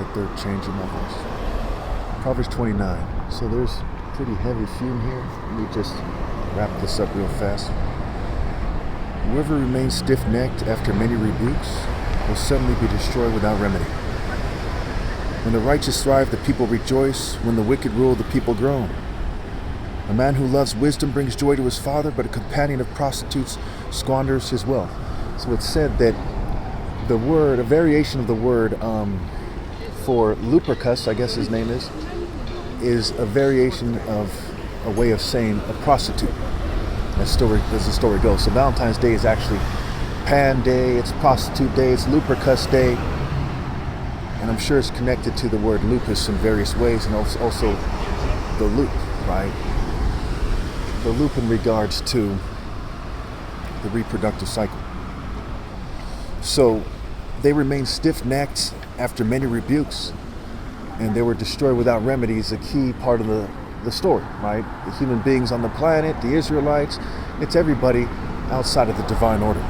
that they're changing my voice. Proverbs 29. So there's pretty heavy fume here. Let me just wrap this up real fast. Whoever remains stiff-necked after many rebukes will suddenly be destroyed without remedy. When the righteous thrive, the people rejoice. When the wicked rule, the people groan. A man who loves wisdom brings joy to his father, but a companion of prostitutes squanders his wealth. So it's said that the word, a variation of the word for Lupercus, I guess his name is a variation of a way of saying a prostitute. As the story goes. So Valentine's Day is actually Pan Day, it's Prostitute Day, it's Lupercus Day. And I'm sure it's connected to the word lupus in various ways, and also the loop, right? The loop in regards to the reproductive cycle. So they remained stiff-necked after many rebukes, and they were destroyed without remedy is a key part of the story, right? The human beings on the planet, the Israelites, it's everybody outside of the divine order.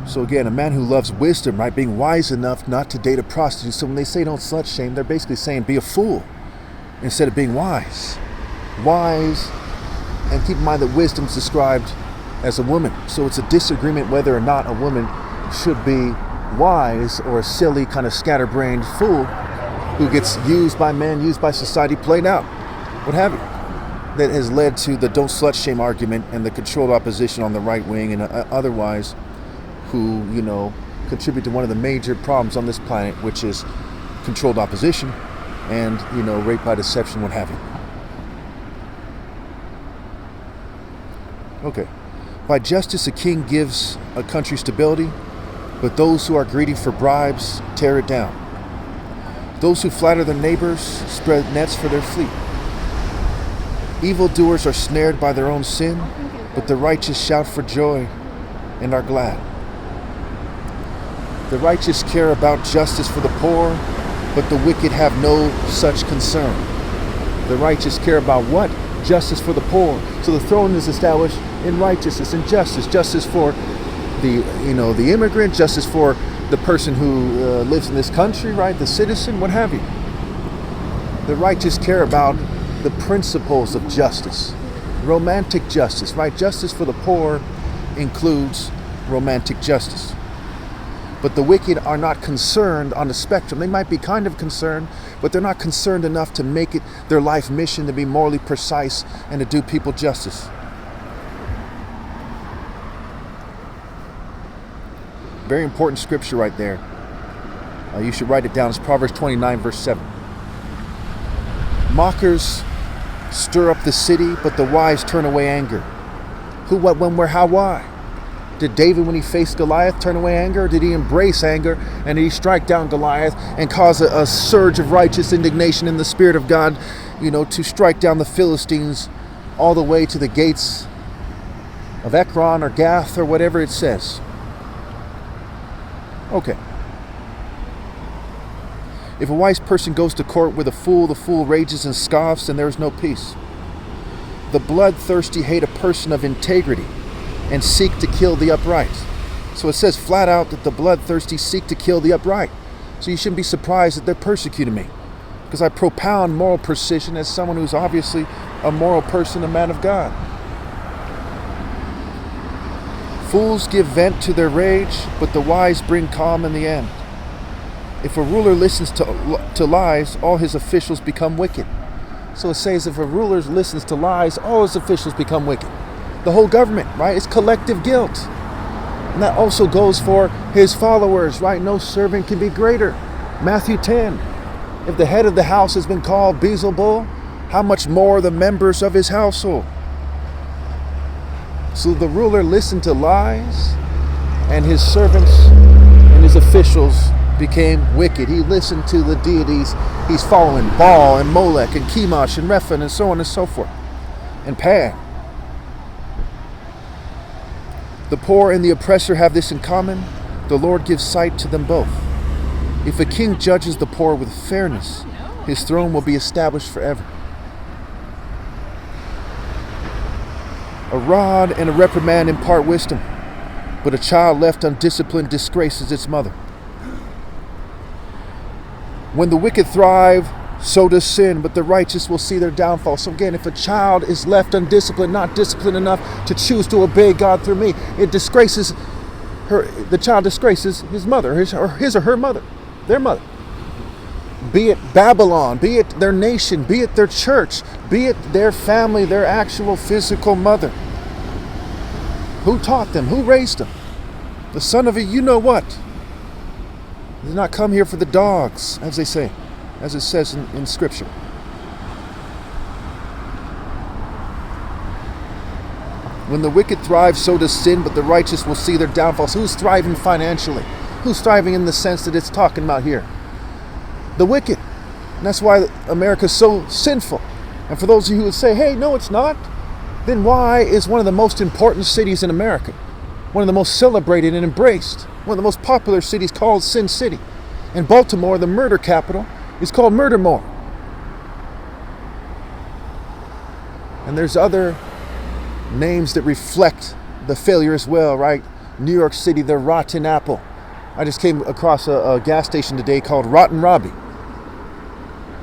So again, a man who loves wisdom, right, being wise enough not to date a prostitute. So when they say don't slut shame, they're basically saying be a fool instead of being wise. Wise, and keep in mind that wisdom is described as a woman. So it's a disagreement whether or not a woman should be wise or a silly kind of scatterbrained fool who gets used by men, used by society, played out, what have you. That has led to the don't slut shame argument and the controlled opposition on the right wing and otherwise, who, contribute to one of the major problems on this planet, which is controlled opposition and, rape by deception, what have you. Okay. By justice, a king gives a country stability, but those who are greedy for bribes tear it down. Those who flatter their neighbors spread nets for their fleet. Evildoers are snared by their own sin, but the righteous shout for joy and are glad. The righteous care about justice for the poor, but the wicked have no such concern. The righteous care about what? Justice for the poor. So the throne is established in righteousness and justice. Justice for the immigrant, justice for the person who lives in this country, right? The citizen, what have you. The righteous care about the principles of justice. Romantic justice, right? Justice for the poor includes romantic justice. But the wicked are not concerned on the spectrum. They might be kind of concerned, but they're not concerned enough to make it their life mission to be morally precise and to do people justice. Very important scripture right there. You should write it down. It's Proverbs 29, verse 7. Mockers stir up the city, but the wise turn away anger. Who, what, when, where, how, why? Did David, when he faced Goliath, turn away anger? Did he embrace anger? And did he strike down Goliath and cause a surge of righteous indignation in the Spirit of God, to strike down the Philistines all the way to the gates of Ekron or Gath or whatever it says? Okay. If a wise person goes to court with a fool, the fool rages and scoffs, and there is no peace. The bloodthirsty hate a person of integrity and seek to kill the upright. So it says flat out that the bloodthirsty seek to kill the upright. So you shouldn't be surprised that they're persecuting me, because I propound moral precision as someone who's obviously a moral person, a man of God. Fools give vent to their rage, but the wise bring calm in the end. If a ruler listens to lies, all his officials become wicked. So it says if a ruler listens to lies, all his officials become wicked. The whole government, right? It's collective guilt. And that also goes for his followers, right? No servant can be greater. Matthew 10. If the head of the house has been called Beelzebul, how much more the members of his household? So the ruler listened to lies, and his servants and his officials became wicked. He listened to the deities he's following, Baal and Molech and Chemosh and Rephan and so on and so forth, and Pan. The poor and the oppressor have this in common. The Lord gives sight to them both. If a king judges the poor with fairness, his throne will be established forever. A rod and a reprimand impart wisdom, but a child left undisciplined disgraces its mother. When the wicked thrive, so does sin, but the righteous will see their downfall. So again, if a child is left undisciplined, not disciplined enough to choose to obey God through me, it disgraces her. The child disgraces his mother, his or her mother, their mother. Be it Babylon, be it their nation, be it their church, be it their family, their actual physical mother. Who taught them? Who raised them? The son of a you-know-what. Did not come here for the dogs, as they say, as it says in Scripture. When the wicked thrive, so does sin, but the righteous will see their downfalls. Who's thriving financially? Who's thriving in the sense that it's talking about here? The wicked. And that's why America's so sinful. And for those of you who would say, hey, no, it's not, then why is one of the most important cities in America, one of the most celebrated and embraced, one of the most popular cities called Sin City? And Baltimore, the murder capital, is called Murdermore. And there's other names that reflect the failure as well, right? New York City, the Rotten Apple. I just came across a gas station today called Rotten Robbie.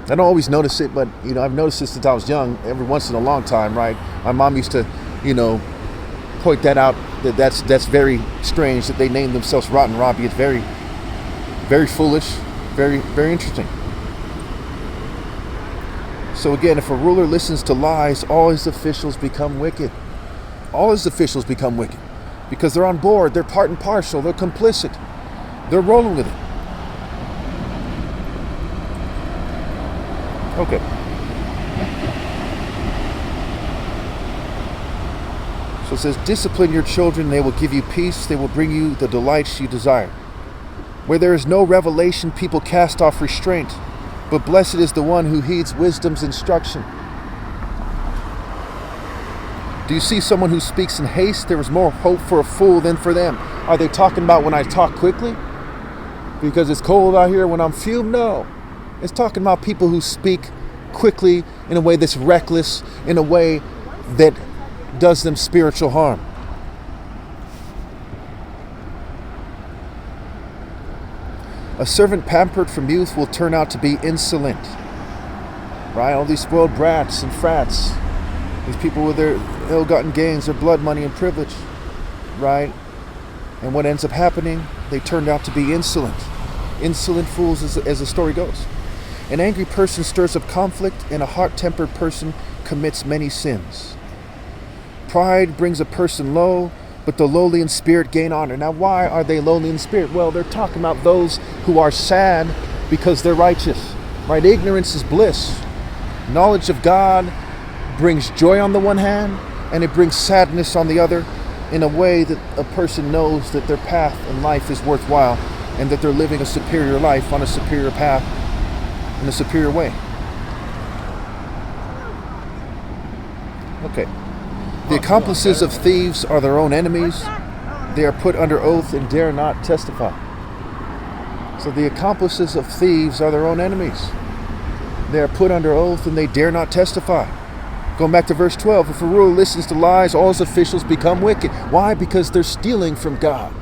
I don't always notice it, but I've noticed this since I was young. Every once in a long time, right? My mom used to, point that out. That's very strange that they named themselves Rotten Robbie. It's very, very foolish, very, very interesting. So again, if a ruler listens to lies, all his officials become wicked. All his officials become wicked because they're on board, they're part and parcel, they're complicit, they're rolling with it. Okay. So it says, discipline your children, they will give you peace, they will bring you the delights you desire. Where there is no revelation, people cast off restraint, but blessed is the one who heeds wisdom's instruction. Do you see someone who speaks in haste? There is more hope for a fool than for them. Are they talking about when I talk quickly? Because it's cold out here when I'm fumed? No. It's talking about people who speak quickly in a way that's reckless, in a way that does them spiritual harm. A servant pampered from youth will turn out to be insolent. Right? All these spoiled brats and frats. These people with their ill-gotten gains, their blood money and privilege. Right? And what ends up happening? They turned out to be insolent. Insolent fools, as the story goes. An angry person stirs up conflict, and a hot-tempered person commits many sins. Pride brings a person low, but the lowly in spirit gain honor. Now, why are they lowly in spirit? Well, they're talking about those who are sad because they're righteous. Right? Ignorance is bliss. Knowledge of God brings joy on the one hand, and it brings sadness on the other, in a way that a person knows that their path in life is worthwhile and that they're living a superior life on a superior path in a superior way. Okay. The accomplices of thieves are their own enemies. They are put under oath and dare not testify. So the accomplices of thieves are their own enemies. They are put under oath and they dare not testify. Going back to verse 12, if a ruler listens to lies, all his officials become wicked. Why? Because they're stealing from God.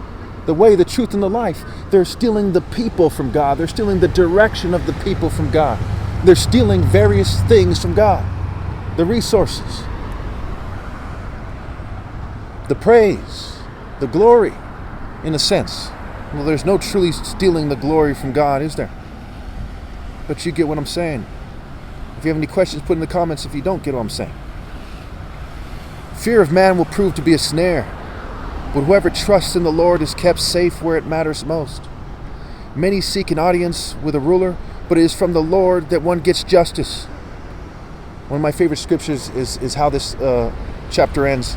The way, the truth, and the life. They're stealing the people from God. They're stealing the direction of the people from God. They're stealing various things from God. The resources, the praise, the glory, in a sense. Well, there's no truly stealing the glory from God, is there? But you get what I'm saying. If you have any questions, put in the comments if you don't get what I'm saying. Fear of man will prove to be a snare, but whoever trusts in the Lord is kept safe where it matters most. Many seek an audience with a ruler, but it is from the Lord that one gets justice. One of my favorite scriptures is how this chapter ends.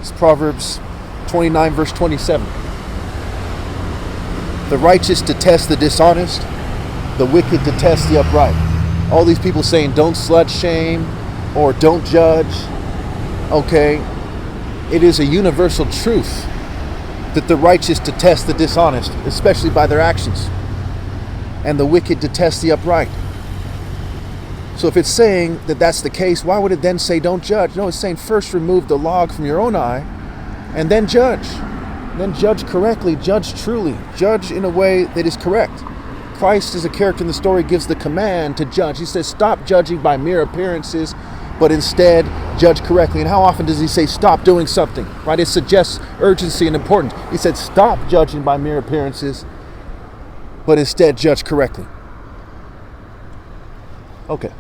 It's Proverbs 29, verse 27. The righteous detest the dishonest, the wicked detest the upright. All these people saying don't slut shame or don't judge. Okay, it is a universal truth that the righteous detest the dishonest, especially by their actions, and the wicked detest the upright. So if it's saying that that's the case, why would it then say don't judge? No, it's saying first remove the log from your own eye and then judge. Then judge correctly, judge truly, judge in a way that is correct. Christ, as a character in the story, gives the command to judge. He says, stop judging by mere appearances, but instead judge correctly. And how often does he say, stop doing something, right? It suggests urgency and importance. He said, stop judging by mere appearances, but instead judge correctly. Okay.